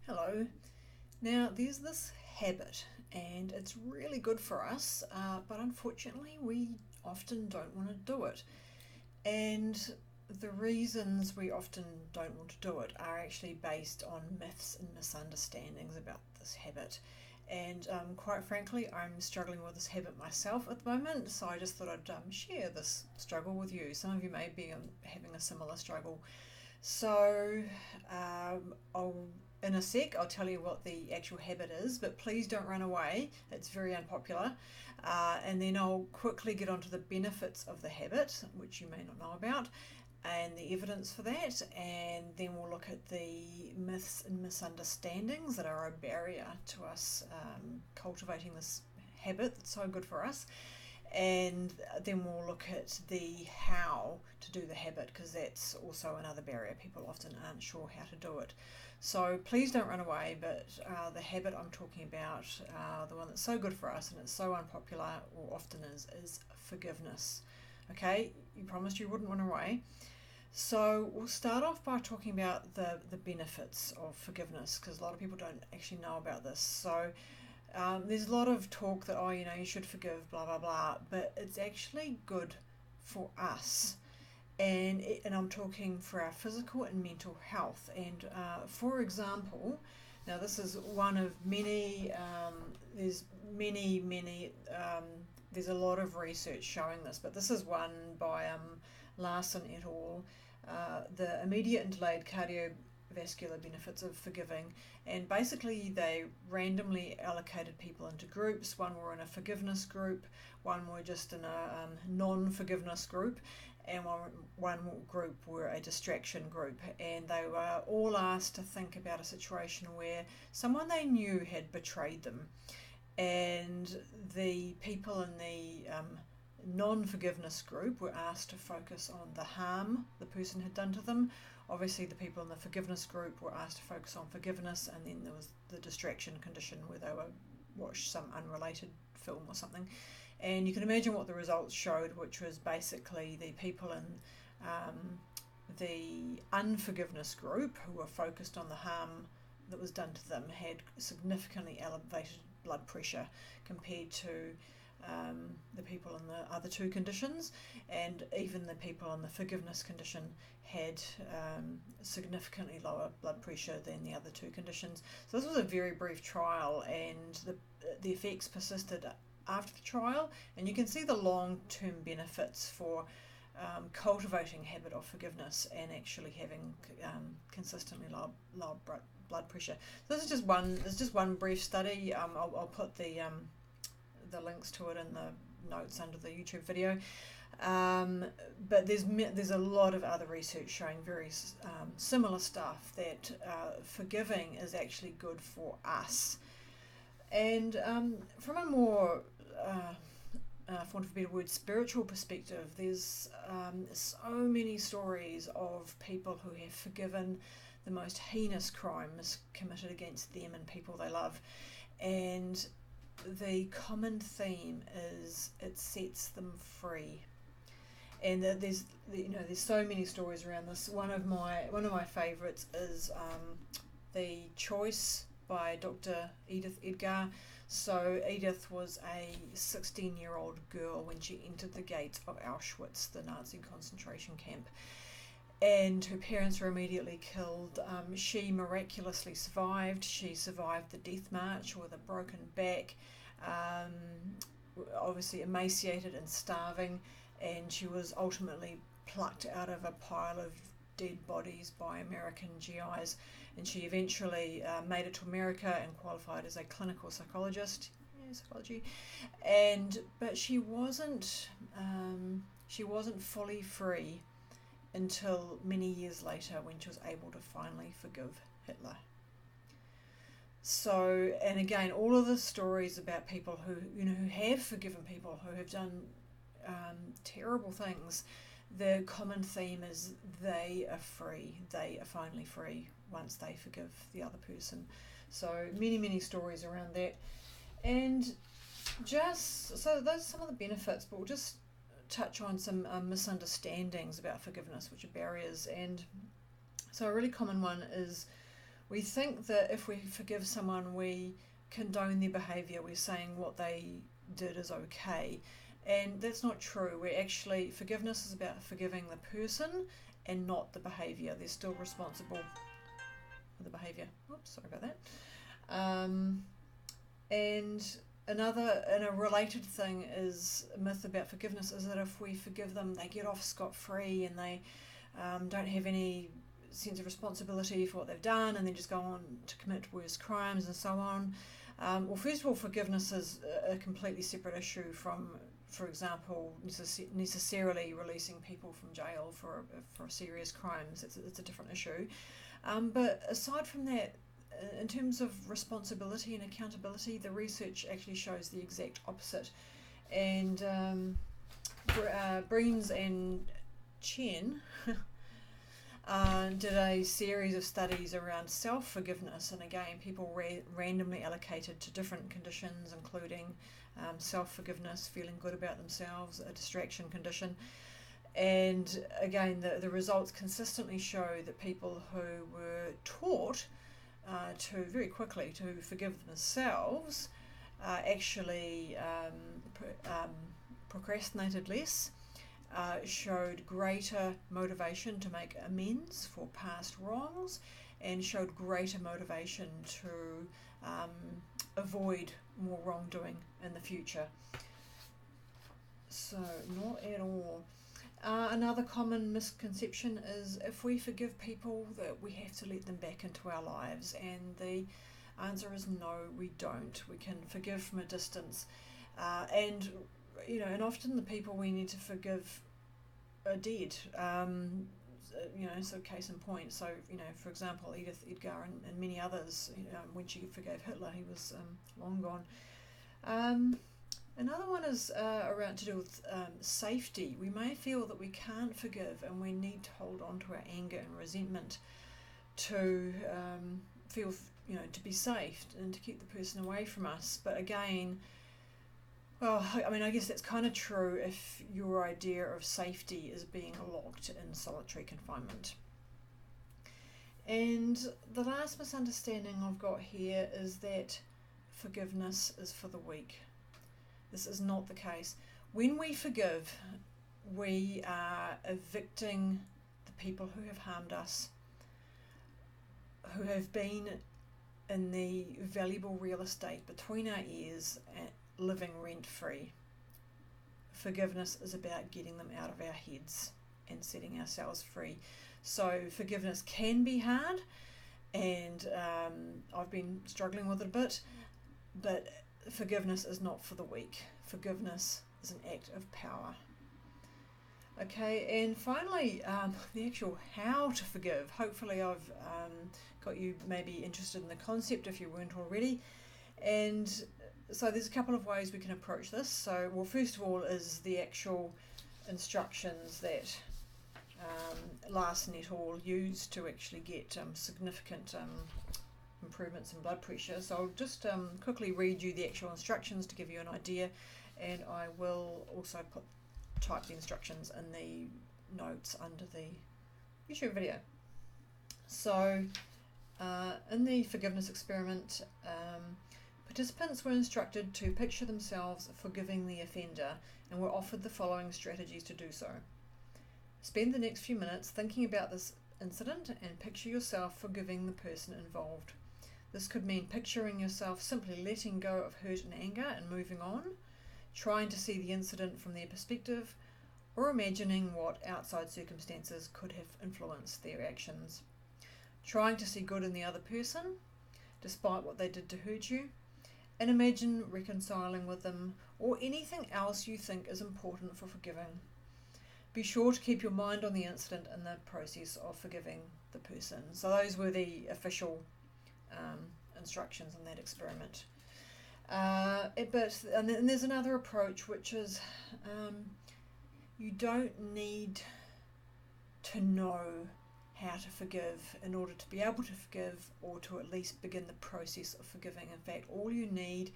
Hello. Now, there's this habit, and it's really good for us, but unfortunately, we often don't want to do it. And the reasons we often don't want to do it are actually based on myths and misunderstandings about this habit. And quite frankly, I'm struggling with this habit myself at the moment, so I just thought I'd share this struggle with you. Some of you may be having a similar struggle. So, in a sec, I'll tell you what the actual habit is, but please don't run away. It's very unpopular. And then I'll quickly get onto the benefits of the habit, which you may not know about, and the evidence for that. And then we'll look at the myths and misunderstandings that are a barrier to us cultivating this habit that's so good for us. And then we'll look at the how to do the habit, because that's also another barrier. People often aren't sure how to do it. So please don't run away, but the habit I'm talking about, the one that's so good for us and it's so unpopular, or often is forgiveness. Okay, you promised you wouldn't run away. So we'll start off by talking about the benefits of forgiveness, because a lot of people don't actually know about this. So there's a lot of talk that, you should forgive, blah, blah, blah, but it's actually good for us. And I'm talking for our physical and mental health. And for example, now this is one of many, there's there's a lot of research showing this, but this is one by Larsen et al., the immediate and delayed cardiovascular benefits of forgiving. And basically they randomly allocated people into groups. One were in a forgiveness group, one were just in a non-forgiveness group, and one group were a distraction group. And they were all asked to think about a situation where someone they knew had betrayed them. And the people in the non-forgiveness group were asked to focus on the harm the person had done to them. Obviously, the people in the forgiveness group were asked to focus on forgiveness, and then there was the distraction condition where they were watched some unrelated film or something. And you can imagine what the results showed, which was basically the people in the unforgiveness group who were focused on the harm that was done to them had significantly elevated blood pressure compared to the people in the other two conditions, and even the people in the forgiveness condition had significantly lower blood pressure than the other two conditions. So this was a very brief trial, and the effects persisted after the trial, and you can see the long-term benefits for cultivating habit of forgiveness and actually having consistently low blood pressure. So this is just one. There's just one brief study. I'll put the links to it in the notes under the YouTube video. But there's a lot of other research showing very similar stuff, that forgiving is actually good for us. And from a more, for want of a better word, spiritual perspective, there's so many stories of people who have forgiven the most heinous crimes committed against them and people they love. And the common theme is it sets them free. And there's so many stories around this. One of my favourites is The Choice by Dr. Edith Edgar. So Edith was a 16-year-old girl when she entered the gates of Auschwitz, the Nazi concentration camp, and her parents were immediately killed. She miraculously survived. She survived the death march with a broken back, obviously emaciated and starving, and she was ultimately plucked out of a pile of dead bodies by American GIs, and she eventually made it to America and qualified as a clinical psychologist, psychology, but she wasn't fully free until many years later, when she was able to finally forgive Hitler. So, and again, all of the stories about people who have forgiven people who have done terrible things, the common theme is they are free. They are finally free once they forgive the other person. So many stories around that. And so those are some of the benefits, but we'll just touch on some misunderstandings about forgiveness, which are barriers. And so a really common one is We think that if we forgive someone, we condone their behaviour, we're saying what they did is okay. And that's not true. Forgiveness is about forgiving the person and not the behaviour. They're still responsible for the behaviour. Oops, sorry about that. And a related thing is a myth about forgiveness is that if we forgive them, they get off scot-free and they don't have any sense of responsibility for what they've done, and then just go on to commit worse crimes and so on. Well, first of all, forgiveness is a completely separate issue from, for example, necessarily releasing people from jail for serious crimes. It's a different issue. But aside from that, in terms of responsibility and accountability, the research actually shows the exact opposite. And Breines and Chen did a series of studies around self-forgiveness, and again, people randomly allocated to different conditions, including self-forgiveness, feeling good about themselves, a distraction condition. And again, the results consistently show that people who were taught to very quickly to forgive themselves actually procrastinated less, showed greater motivation to make amends for past wrongs, and showed greater motivation to avoid more wrongdoing in the future. So, not at all. Another common misconception is if we forgive people that we have to let them back into our lives, and the answer is no, we don't. We can forgive from a distance, and often the people we need to forgive are dead. So case in point. So for example, Edith Edgar and many others. When she forgave Hitler, he was long gone. Another one is around to do with safety. We may feel that we can't forgive and we need to hold on to our anger and resentment to feel, to be safe and to keep the person away from us. But again, well, I guess that's kind of true if your idea of safety is being locked in solitary confinement. And the last misunderstanding I've got here is that forgiveness is for the weak. This is not the case. When we forgive, we are evicting the people who have harmed us, who have been in the valuable real estate between our ears and living rent-free. Forgiveness is about getting them out of our heads and setting ourselves free. So forgiveness can be hard, and I've been struggling with it a bit, but forgiveness is not for the weak. Forgiveness is an act of power. Okay, and finally, the actual how to forgive. Hopefully I've got you maybe interested in the concept if you weren't already. And so there's a couple of ways we can approach this. So, well, first of all is the actual instructions that Larsen et al. Used to actually get significant improvements in blood pressure. So I'll just quickly read you the actual instructions to give you an idea, and I will also type the instructions in the notes under the YouTube video. So in the forgiveness experiment, participants were instructed to picture themselves forgiving the offender and were offered the following strategies to do so. Spend the next few minutes thinking about this incident and picture yourself forgiving the person involved. This could mean picturing yourself simply letting go of hurt and anger and moving on, trying to see the incident from their perspective, or imagining what outside circumstances could have influenced their actions. Trying to see good in the other person, despite what they did to hurt you, and imagine reconciling with them or anything else you think is important for forgiving. Be sure to keep your mind on the incident in the process of forgiving the person. So those were the official instructions in that experiment. And then there's another approach, which is you don't need to know how to forgive in order to be able to forgive, or to at least begin the process of forgiving. In fact, all you need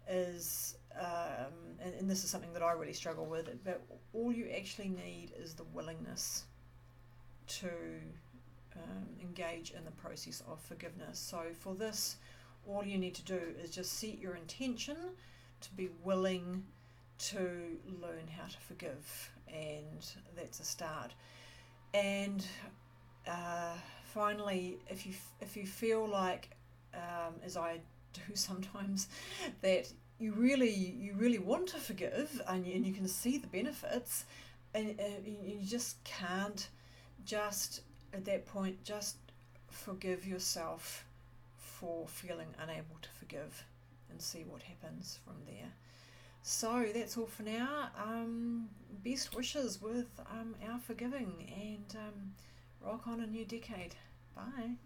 is, and this is something that I really struggle with, but all you actually need is the willingness to engage in the process of forgiveness. So for this, all you need to do is just set your intention to be willing to learn how to forgive, and that's a start. And finally, if you feel like, as I do sometimes, that you really want to forgive, and you can see the benefits, and you just can't, just at that point, just forgive yourself for feeling unable to forgive, and see what happens from there. So that's all for now. Best wishes with our forgiving, and rock on a new decade. Bye.